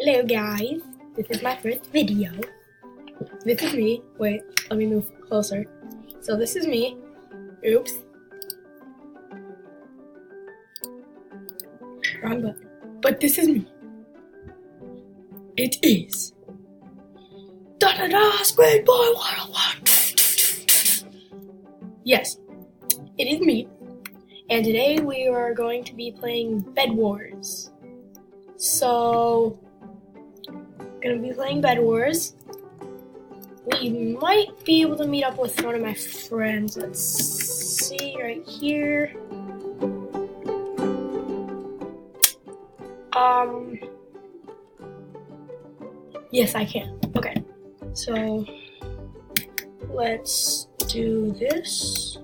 Hello guys, this is my first video. This is me. Wait, let me move closer. So this is me. Oops. Wrong button. But this is me. It is Da-da-da, Squid Boy 101. Yes, it is me. And today we are going to be playing Bed Wars. So, gonna be playing Bed Wars. We might be able to meet up with one of my friends. Let's see right here. Yes, I can. Okay. So, let's do this.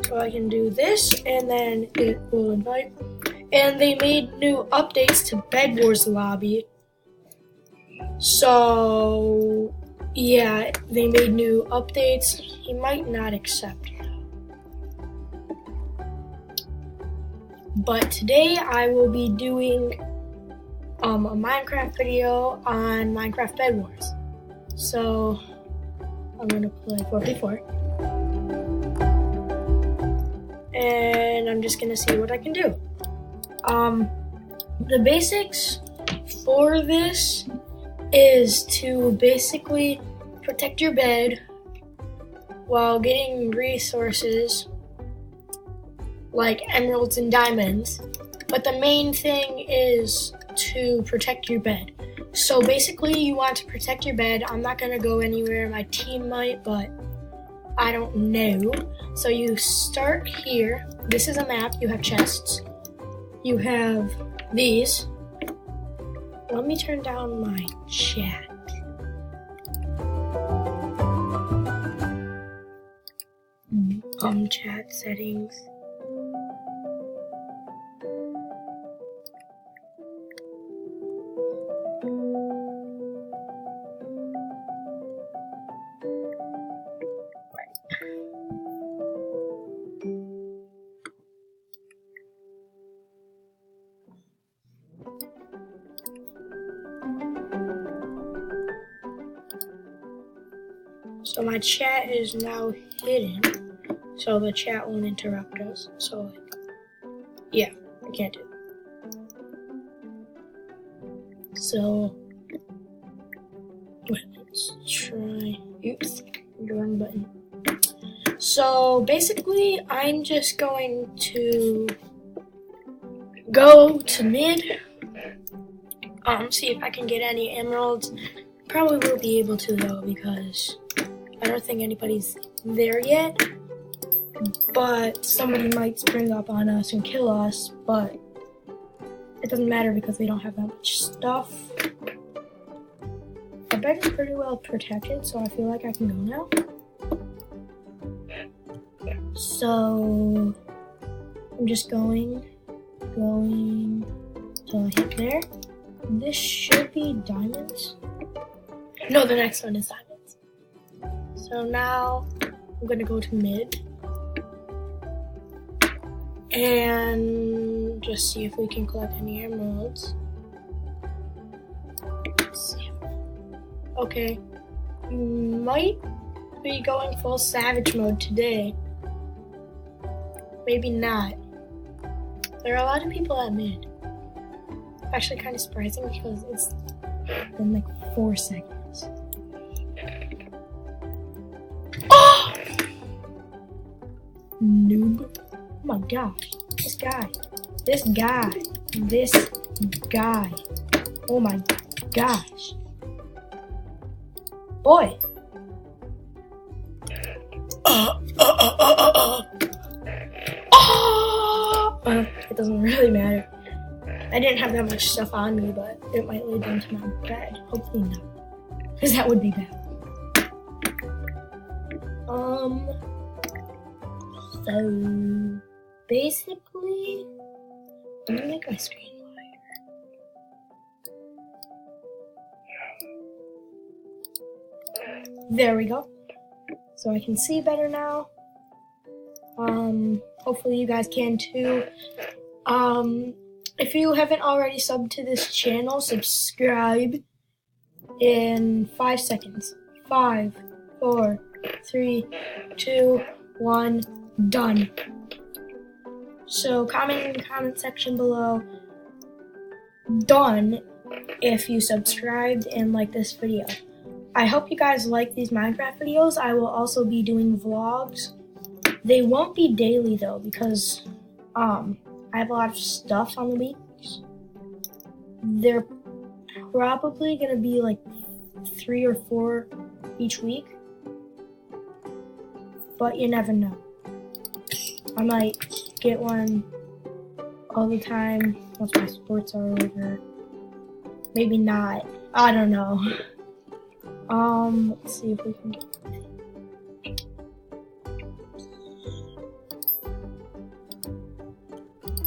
So I can do this, and then it will invite. And they made new updates to Bed Wars lobby. So, yeah, they made new updates. He might not accept it. But today I will be doing a Minecraft video on Minecraft Bed Wars. So, I'm gonna play 4v4. And I'm just gonna see what I can do. The basics for this is to basically protect your bed while getting resources like emeralds and diamonds. But the main thing is to protect your bed. So basically you want to protect your bed. I'm not gonna go anywhere, my team might, but I don't know. So you start here. This is a map. You have chests. You have these. Let me turn down my chat. Chat settings. So my chat is now hidden, so the chat won't interrupt us. So, yeah, I can't do it. So, let's try. Oops, the wrong button. So basically, I'm just going to go to mid. See if I can get any emeralds. Probably will be able to though, because I don't think anybody's there yet, but somebody might spring up on us and kill us, but it doesn't matter because we don't have that much stuff. Our bed is pretty well protected, so I feel like I can go now. So, I'm just going till I hit there. This should be diamonds. No, the next one is diamonds. So now I'm gonna go to mid and just see if we can collect any emeralds. Let's see. Okay, might be going full savage mode today. Maybe not. There are a lot of people at mid. Actually, kind of surprising because it's been like 4 seconds. Noob. Oh my gosh. This guy. Oh my gosh. Boy. It doesn't really matter. I didn't have that much stuff on me, but it might lead into my bed. Hopefully not. Because that would be bad. So basically, I'm gonna make my screen wider. There we go. So I can see better now. Hopefully you guys can too. If you haven't already subbed to this channel, subscribe in 5 seconds. 5, 4, 3, 2, 1, done. So comment in the comment section below, done, if you subscribed and like this video. I hope you guys like these Minecraft videos. I will also be doing vlogs. They won't be daily though, because I have a lot of stuff on the weeks. They're probably gonna be like 3 or 4 each week, but you never know. I might get one all the time once my sports are over. Maybe not. I don't know. Let's see if we can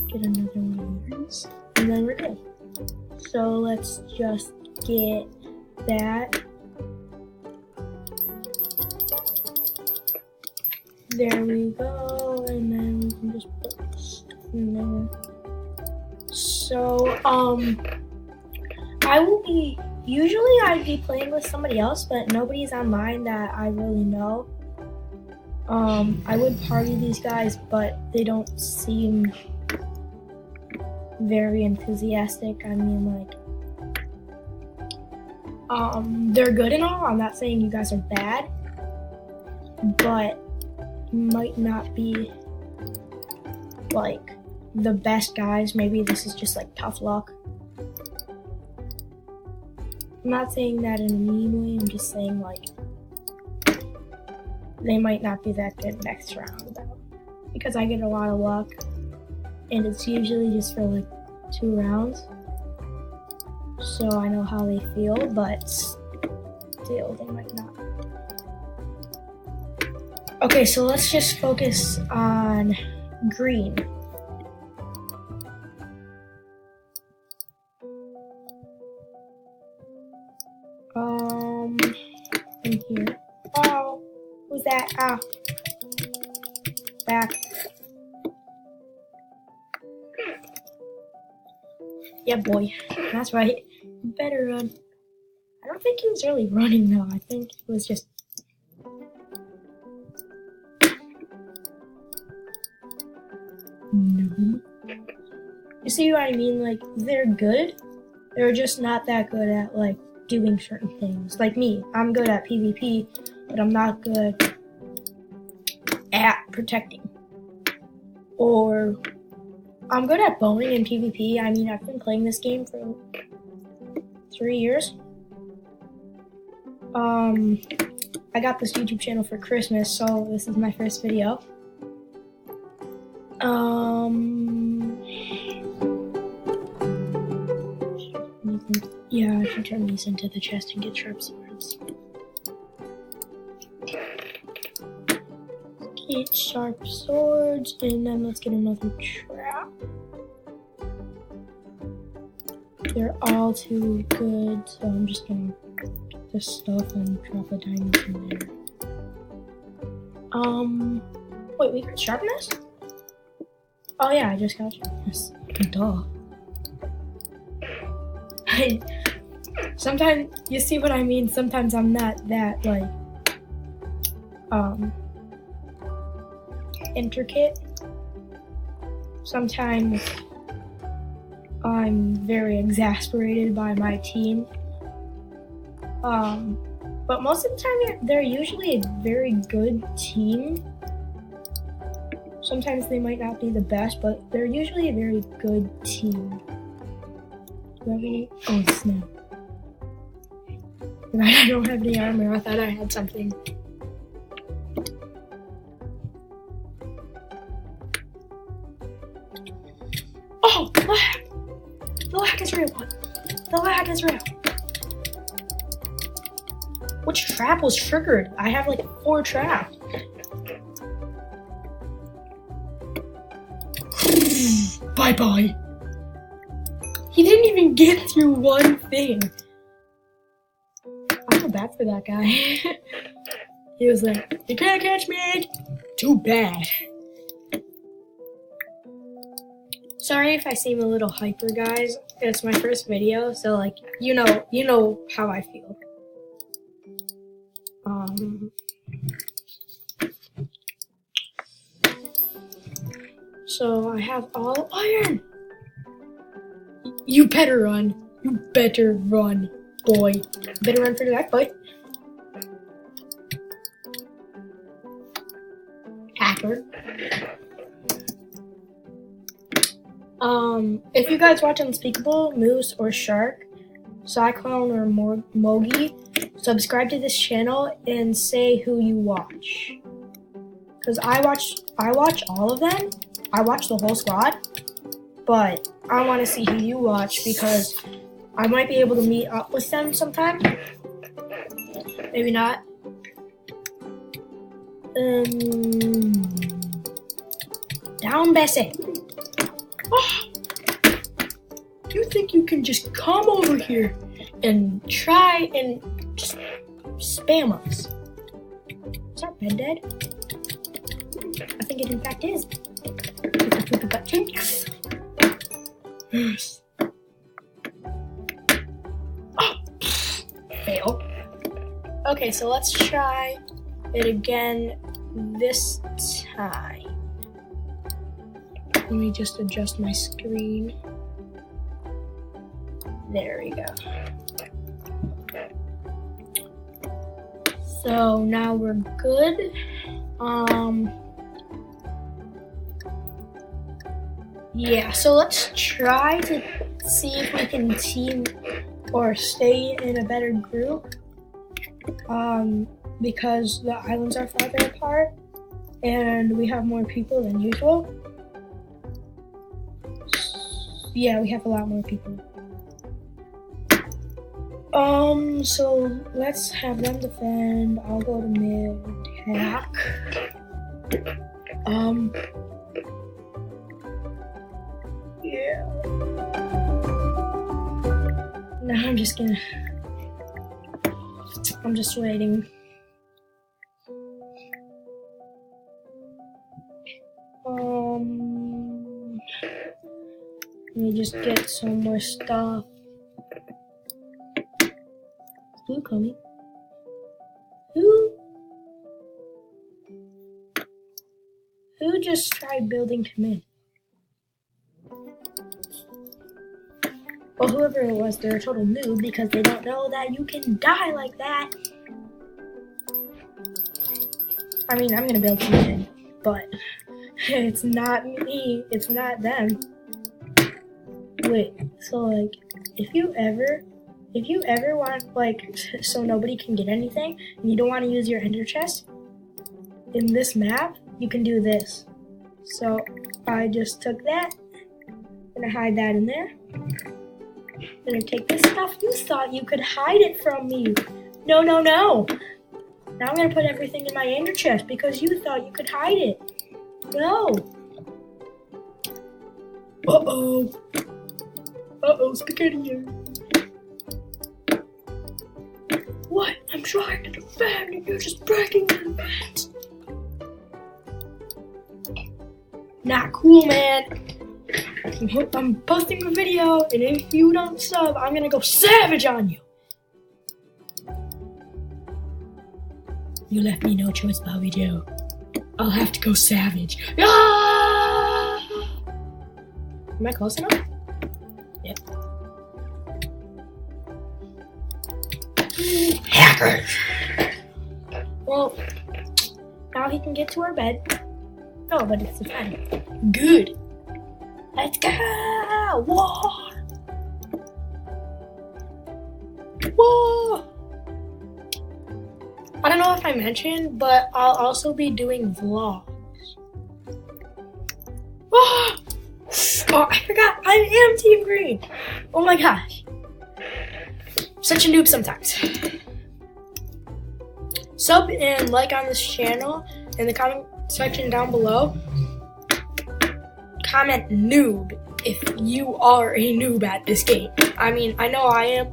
get another one of these, and then we're good. So let's just get that. There we go, and then we can just put this in there. So, usually I'd be playing with somebody else, but nobody's online that I really know. I would party these guys, but they don't seem very enthusiastic. I mean, like, they're good and all. I'm not saying you guys are bad, but might not be like the best guys. Maybe this is just like tough luck. I'm not saying that in a mean way. I'm just saying like they might not be that good next round though, because I get a lot of luck, and it's usually just for like 2 rounds. So I know how they feel, but still they might not. Okay, so let's just focus on green. In here. Oh, who's that? Ah, back. Yeah, boy, that's right. You better run. I don't think he was really running though. I think he was just. No. You see what I mean? Like, they're good. They're just not that good at like doing certain things. Like me, I'm good at PvP, but I'm not good at protecting. Or I'm good at bowling and PvP. I mean, I've been playing this game for 3 years. I got this YouTube channel for Christmas, so this is my first video. Yeah, I should turn these into the chest and get sharp swords. Get sharp swords, and then let's get another trap. They're all too good, so I'm just gonna get this stuff and drop a diamond in there. Wait, we got sharpness? Oh yeah, I just got sharpness. Duh. Sometimes, you see what I mean? Sometimes I'm not that, like, intricate. Sometimes I'm very exasperated by my team. But most of the time, they're usually a very good team. Sometimes they might not be the best, but they're usually a very good team. Do I have any? Oh, snap. I don't have any armor. I thought I had something. Oh, the lag! The lag is real. The lag is real. Which trap was triggered? I have like 4 traps. Bye-bye. He didn't even get through one thing. I feel bad for that guy. He was like, you can't catch me. Too bad. Sorry if I seem a little hyper, guys. It's my first video, so like you know how I feel. So I have all iron. You better run. You better run, boy. Better run for the back, boy. Hacker. If you guys watch Unspeakable, Moose, or Shark, Cyclone, or Mogi, subscribe to this channel and say who you watch. Cause I watch all of them. I watch the whole squad, but I want to see who you watch because I might be able to meet up with them sometime. Maybe not. Down, Bessie. Oh, you think you can just come over here and try and just spam us? Is our bed dead? I think it in fact is. Yes. Oh, fail. Okay, so let's try it again this time. Let me just adjust my screen. There we go. So now we're good. Yeah, so let's try to see if we can team or stay in a better group. Because the islands are farther apart and we have more people than usual. Yeah, we have a lot more people. So let's have them defend. I'll go to mid hack. Yeah. Now I'm just waiting. Let me just get some more stuff. Blue coming. Who just tried building command? Well, whoever it was, they're a total noob because they don't know that you can die like that. I mean, I'm gonna build command, but it's not me. It's not them. Wait, so like, if you ever want, like, so nobody can get anything, and you don't want to use your ender chest, in this map, you can do this. So, I just took that, gonna hide that in there. Gonna take this stuff. You thought you could hide it from me. No, no, no. Now I'm gonna put everything in my ender chest because you thought you could hide it. No. Uh-oh. Uh-oh, spaghetti. What? I'm trying to defend and you're just breaking the defense. Not cool, man. I'm posting a video, and if you don't sub, I'm gonna go savage on you. You left me no choice, Bobby Joe. I'll have to go savage. Ah! Am I close enough? Yep. Hackers! Well, now he can get to our bed. Oh, but it's fine. Good. Let's go! War! Whoa! I don't know if I mentioned, but I'll also be doing vlogs. Oh, I forgot. I am Team Green. Oh my gosh. Such a noob sometimes. Sub and like on this channel in the comment section down below. Comment noob if you are a noob at this game. I mean, I know I am.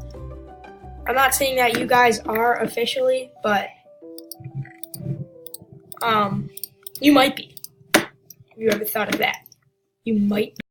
I'm not saying that you guys are officially, but you might be. Have you ever thought of that? You might be.